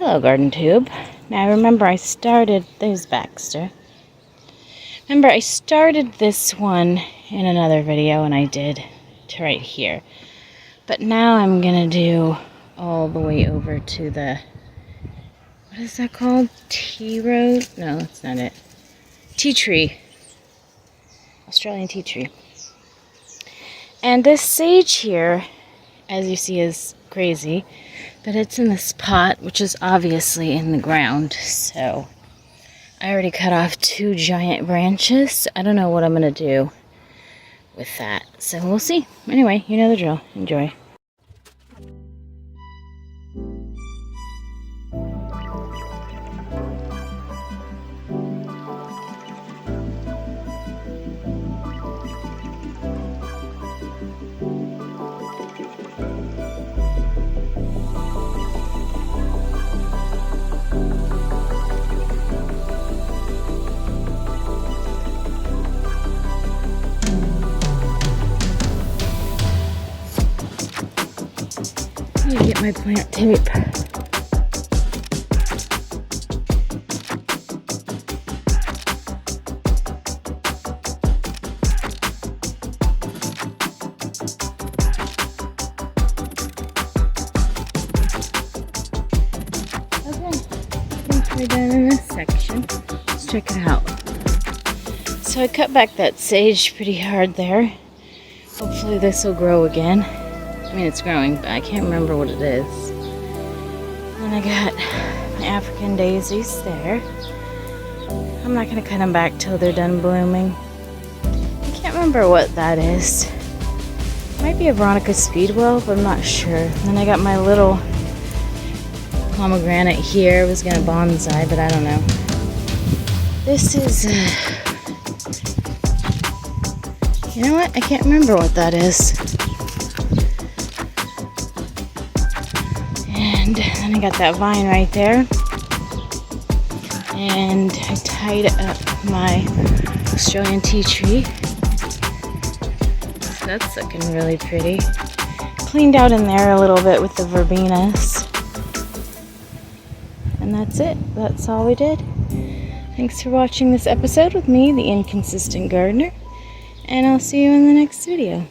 Hello, Garden Tube. Now remember I started, there's Baxter. Remember I started this one in another video and I did to right here. But now I'm gonna do all the way over to the, what is that called? Tea rose? No, that's not it. Tea tree. Australian tea tree. And this sage here, as you see, is crazy. But it's in this pot, which is obviously in the ground. So I already cut off 2 giant branches. I don't know what I'm going to do with that. So we'll see. Anyway, you know the drill. Enjoy. I need to get my plant tape. We're done in this section. Let's check it out. So I cut back that sage pretty hard there. Hopefully this will grow again. I mean, it's growing, but I can't remember what it is. And I got my African daisies there. I'm not going to cut them back till they're done blooming. I can't remember what that is. It might be a Veronica Speedwell, but I'm not sure. And then I got my little pomegranate here. I was going to bonsai, but I don't know. This is... you know what? I can't remember what that is. And then I got that vine right there. And I tied up my Australian tea tree. So that's looking really pretty. Cleaned out in there a little bit with the verbenas. And that's it. That's all we did. Thanks for watching this episode with me, the Inconsistent Gardener. And I'll see you in the next video.